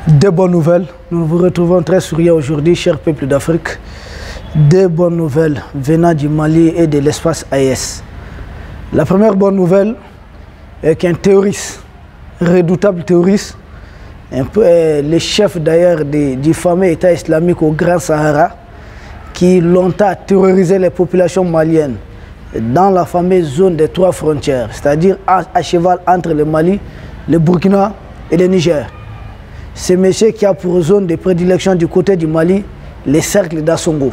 Deux bonnes nouvelles. Nous vous retrouvons très souriants aujourd'hui, chers peuples d'Afrique. Deux bonnes nouvelles venant du Mali et de l'espace AES. La première bonne nouvelle est qu'un terroriste, redoutable terroriste, le chef d'ailleurs du fameux État islamique au Grand Sahara, qui longtemps a terrorisé les populations maliennes dans la fameuse zone des trois frontières, c'est-à-dire à cheval entre le Mali, le Burkina et le Niger. C'est monsieur qui a pour zone de prédilection du côté du Mali les cercles d'Assongo.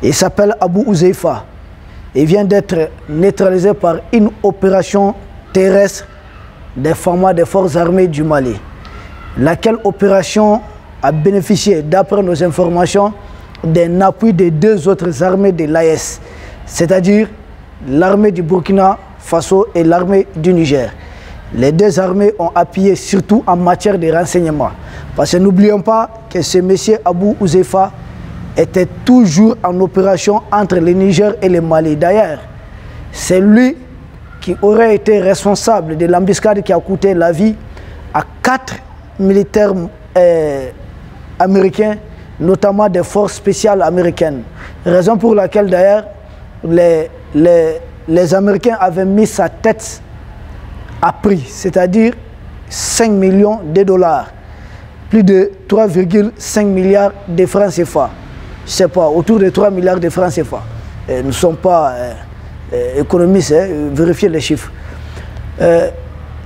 Il s'appelle Abou Ouzeifa. Il vient d'être neutralisé par une opération terrestre des formats des forces armées du Mali. Laquelle opération a bénéficié, d'après nos informations, d'un appui des deux autres armées de l'AES, c'est-à-dire l'armée du Burkina Faso et l'armée du Niger. Les deux armées ont appuyé surtout en matière de renseignement. Parce que n'oublions pas que ce monsieur Abou Ouzeifa était toujours en opération entre le Niger et le Mali. D'ailleurs, c'est lui qui aurait été responsable de l'embuscade qui a coûté la vie à 4 militaires américains, notamment des forces spéciales américaines. Raison pour laquelle d'ailleurs les Américains avaient mis sa tête à prix, c'est-à-dire 5 millions de dollars, plus de 3,5 milliards de francs CFA. Je ne sais pas, autour de 3 milliards de francs CFA. Nous ne sommes pas économistes, vérifiez les chiffres.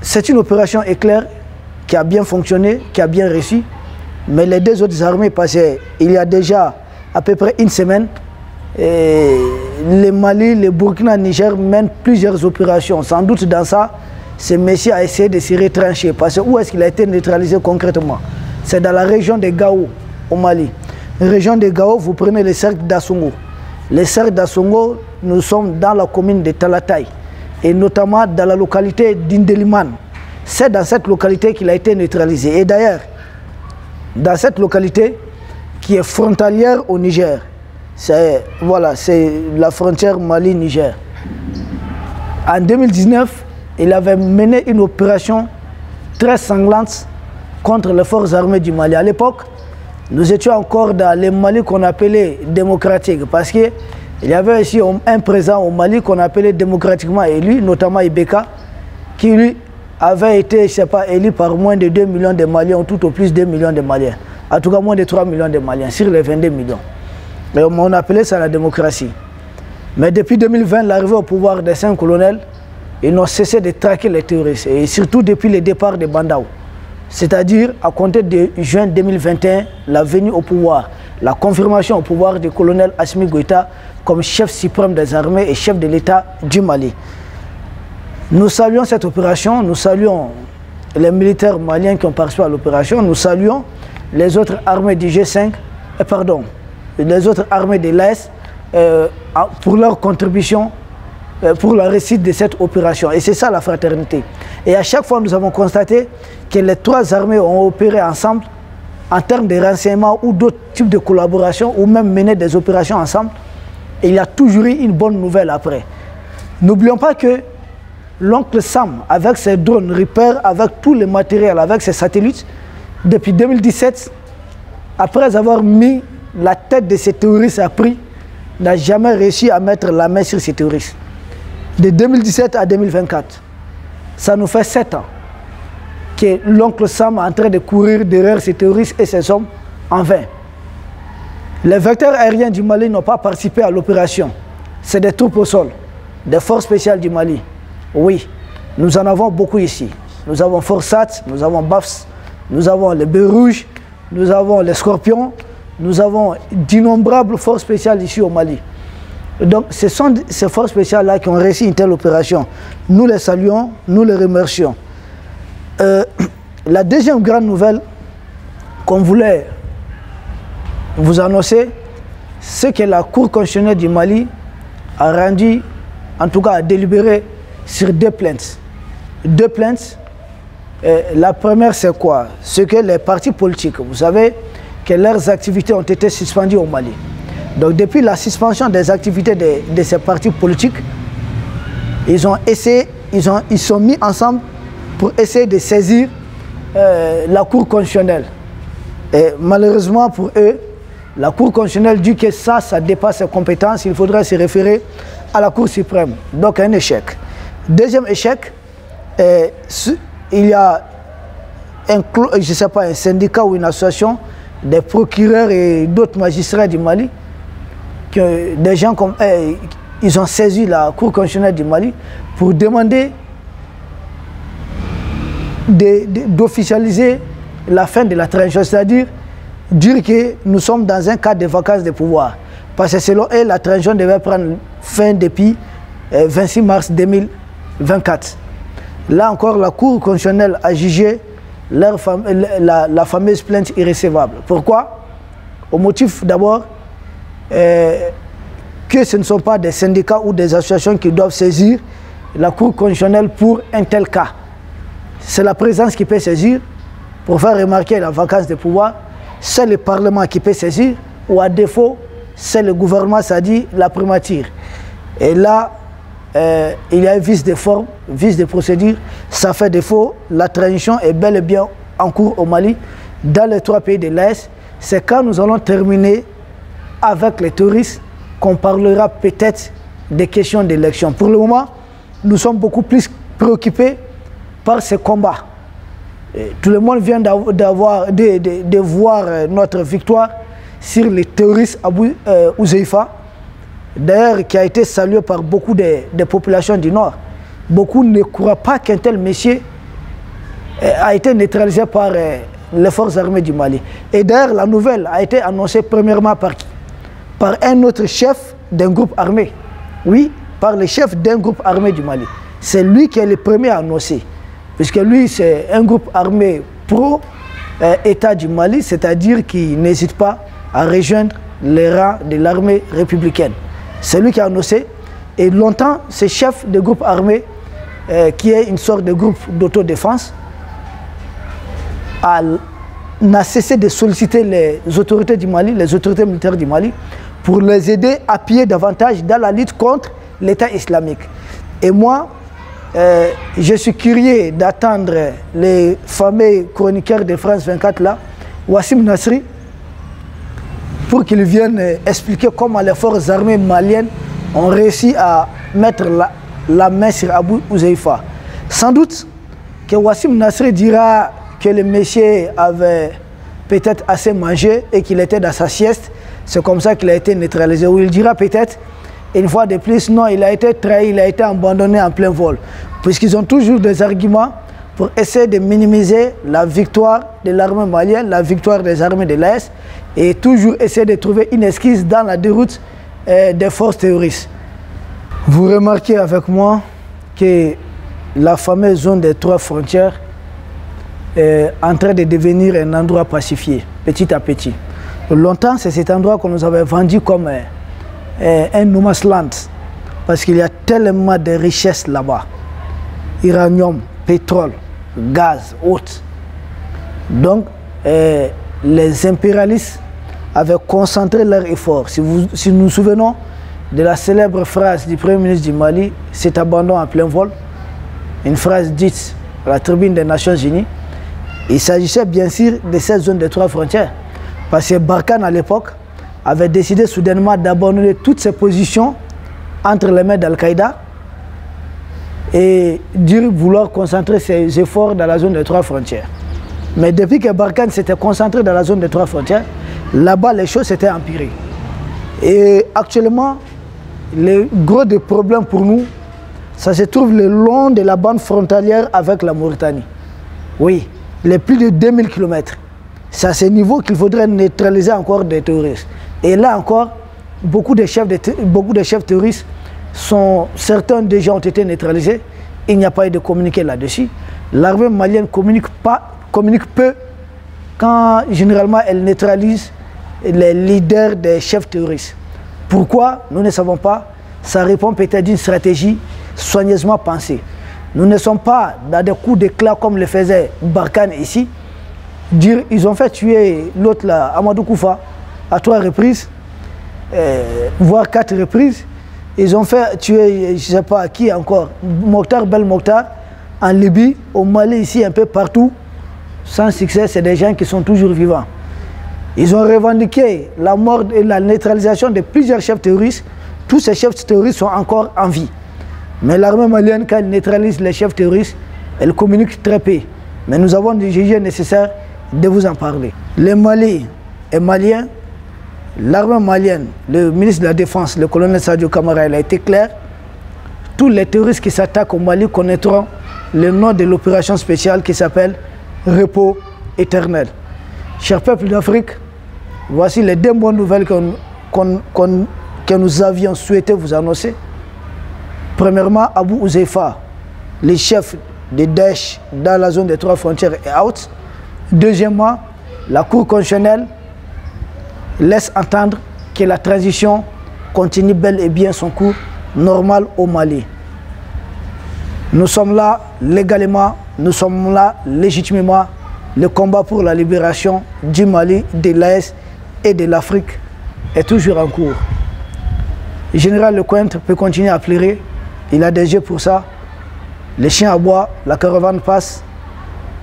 C'est une opération éclair qui a bien fonctionné, qui a bien réussi, mais les deux autres armées passaient il y a déjà à peu près une semaine. Le Mali, le Burkina, le Niger mènent plusieurs opérations. Sans doute dans ça, ce monsieur a essayé de se retrancher. Parce que où est-ce qu'il a été neutralisé concrètement? C'est dans la région de Gao, au Mali. Région de Gao, vous prenez le cercle d'Assongo. Le cercle d'Assongo, nous sommes dans la commune de Talatay, et notamment dans la localité d'Indeliman. C'est dans cette localité qu'il a été neutralisé. Et d'ailleurs, dans cette localité qui est frontalière au Niger, c'est la frontière Mali-Niger. En 2019, il avait mené une opération très sanglante contre les forces armées du Mali. À l'époque, nous étions encore dans le Mali qu'on appelait démocratique, parce qu'il y avait ici un président au Mali qu'on appelait démocratiquement élu, notamment Ibeka, qui lui avait été, je ne sais pas, élu par moins de 2 millions de Maliens, ou tout au plus 2 millions de Maliens. En tout cas, moins de 3 millions de Maliens, sur les 22 millions. Et on appelait ça la démocratie. Mais depuis 2020, l'arrivée au pouvoir des 5 colonels, ils n'ont cessé de traquer les terroristes, et surtout depuis le départ de Bandao. C'est-à-dire, à compter de juin 2021, la venue au pouvoir, la confirmation au pouvoir du colonel Assimi Goïta comme chef suprême des armées et chef de l'État du Mali. Nous saluons cette opération, nous saluons les militaires maliens qui ont participé à l'opération, nous saluons les autres armées du G5, les autres armées de l'AES pour leur contribution pour la réussite de cette opération. Et c'est ça la fraternité. Et à chaque fois, nous avons constaté que les trois armées ont opéré ensemble en termes de renseignement ou d'autres types de collaboration, ou même mené des opérations ensemble. Et il y a toujours eu une bonne nouvelle après. N'oublions pas que l'oncle Sam, avec ses drones Reaper, avec tout le matériel, avec ses satellites, depuis 2017, après avoir mis la tête de ces terroristes à prix, n'a jamais réussi à mettre la main sur ces terroristes. De 2017 à 2024, ça nous fait 7 ans que l'oncle Sam est en train de courir derrière ces terroristes et ces hommes en vain. Les vecteurs aériens du Mali n'ont pas participé à l'opération. C'est des troupes au sol, des forces spéciales du Mali. Oui, nous en avons beaucoup ici. Nous avons Forsat, nous avons BAFS, nous avons les Bœufs Rouges, nous avons les Scorpions, nous avons d'innombrables forces spéciales ici au Mali. Donc ce sont ces forces spéciales-là qui ont réussi une telle opération. Nous les saluons, nous les remercions. La deuxième grande nouvelle qu'on voulait vous annoncer, c'est que la Cour constitutionnelle du Mali a rendu, en tout cas a délibéré sur 2 plaintes. 2 plaintes. La première, c'est quoi? C'est que les partis politiques, vous savez que leurs activités ont été suspendues au Mali. Donc depuis la suspension des activités de ces partis politiques, ils ont essayé, ils sont mis ensemble pour essayer de saisir la Cour constitutionnelle Et malheureusement pour eux, la Cour constitutionnelle dit que ça dépasse ses compétences, il faudrait se référer à la Cour suprême. Donc un échec. Deuxième échec, il y a je ne sais pas, un syndicat ou une association des procureurs et d'autres magistrats du Mali, des gens comme ils ont saisi la Cour constitutionnelle du Mali pour demander d'officialiser la fin de la transition, c'est-à-dire dire que nous sommes dans un cadre de vacances de pouvoir. Parce que selon eux, la transition devait prendre fin depuis 26 mars 2024. Là encore, la Cour constitutionnelle a jugé la fameuse plainte irrécevable. Pourquoi? Au motif d'abord que ce ne sont pas des syndicats ou des associations qui doivent saisir la Cour constitutionnelle pour un tel cas. C'est la présidence qui peut saisir pour faire remarquer la vacance de pouvoir. C'est le Parlement qui peut saisir, ou à défaut, c'est le gouvernement, c'est-à-dire la primature. Et là, il y a un vice de forme, vice de procédure, ça fait défaut. La transition est bel et bien en cours au Mali, dans les 3 pays de l'Est. C'est quand nous allons terminer avec les touristes qu'on parlera peut-être des questions d'élection. Pour le moment, nous sommes beaucoup plus préoccupés par ces combats. Tout le monde vient de voir notre victoire sur les terroristes Abou Ouzeifa, d'ailleurs qui a été salué par beaucoup de populations du Nord. Beaucoup ne croient pas qu'un tel monsieur a été neutralisé par les forces armées du Mali. Et d'ailleurs, la nouvelle a été annoncée premièrement par qui? Par un autre chef d'un groupe armé. Oui, par le chef d'un groupe armé du Mali. C'est lui qui est le premier à annoncer. Puisque lui, c'est un groupe armé pro-État du Mali, c'est-à-dire qui n'hésite pas à rejoindre les rangs de l'armée républicaine. C'est lui qui a annoncé. Et longtemps, ce chef de groupe armé, qui est une sorte de groupe d'autodéfense, n'a cessé de solliciter les autorités du Mali, les autorités militaires du Mali, pour les aider à appuyer davantage dans la lutte contre l'État islamique. Et moi, je suis curieux d'attendre les fameux chroniqueurs de France 24 là, Wassim Nasri, pour qu'ils viennent expliquer comment les forces armées maliennes ont réussi à mettre la main sur Abou Ouzeifa. Sans doute que Wassim Nasri dira que le monsieur avait peut-être assez mangé et qu'il était dans sa sieste. C'est comme ça qu'il a été neutralisé. Ou il dira peut-être, une fois de plus, non, il a été trahi, il a été abandonné en plein vol. Puisqu'ils ont toujours des arguments pour essayer de minimiser la victoire de l'armée malienne, la victoire des armées de l'Est, et toujours essayer de trouver une excuse dans la déroute des forces terroristes. Vous remarquez avec moi que la fameuse zone des 3 frontières est en train de devenir un endroit pacifié, petit à petit. Longtemps, c'est cet endroit qu'on nous avait vendu comme un no man's land, parce qu'il y a tellement de richesses là-bas. Uranium, pétrole, gaz, autres. Donc, les impérialistes avaient concentré leurs efforts. Si nous nous souvenons de la célèbre phrase du Premier ministre du Mali, cet abandon en plein vol, une phrase dite à la tribune des Nations Unies, il s'agissait bien sûr de cette zone des 3 frontières. Parce que Barkhane, à l'époque, avait décidé soudainement d'abandonner toutes ses positions entre les mains d'Al-Qaïda et dire vouloir concentrer ses efforts dans la zone des 3 frontières. Mais depuis que Barkhane s'était concentré dans la zone des 3 frontières, là-bas, les choses s'étaient empirées. Et actuellement, le gros des problèmes pour nous, ça se trouve le long de la bande frontalière avec la Mauritanie. Oui, les plus de 2000 km. C'est à ce niveau qu'il faudrait neutraliser encore des terroristes. Et là encore, beaucoup de chefs terroristes, certains déjà ont été neutralisés. Il n'y a pas eu de communiqué là-dessus. L'armée malienne communique peu quand généralement elle neutralise les leaders des chefs terroristes. Pourquoi? Nous ne savons pas. Ça répond peut-être d'une stratégie soigneusement pensée. Nous ne sommes pas dans des coups d'éclat comme le faisait Barkhane ici. Ils ont fait tuer l'autre là, Amadou Koufa, à 3 reprises, voire 4 reprises. Ils ont fait tuer, je ne sais pas qui encore, Mokhtar Belmokhtar, en Libye, au Mali, ici, un peu partout, sans succès. C'est des gens qui sont toujours vivants. Ils ont revendiqué la mort et la neutralisation de plusieurs chefs terroristes. Tous ces chefs terroristes sont encore en vie. Mais l'armée malienne, quand elle neutralise les chefs terroristes, elle communique très peu. Mais nous avons jugé nécessaire de vous en parler. Les Mali et Maliens, l'armée malienne, le ministre de la Défense, le colonel Sadio Camara, il a été clair. Tous les terroristes qui s'attaquent au Mali connaîtront le nom de l'opération spéciale qui s'appelle Repos éternel. Chers peuples d'Afrique, voici les 2 bonnes nouvelles que nous avions souhaité vous annoncer. Premièrement, Abou Ouzeifa, le chef de Daesh dans la zone des 3 frontières, est out. Deuxièmement, la Cour constitutionnelle laisse entendre que la transition continue bel et bien son cours normal au Mali. Nous sommes là légalement, nous sommes là légitimement. Le combat pour la libération du Mali, de l'AES et de l'Afrique est toujours en cours. Le général Lecointre peut continuer à pleurer, il a des yeux pour ça. Les chiens aboient, la caravane passe.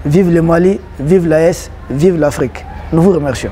Vive le Mali, vive l'AES, vive l'Afrique. Nous vous remercions.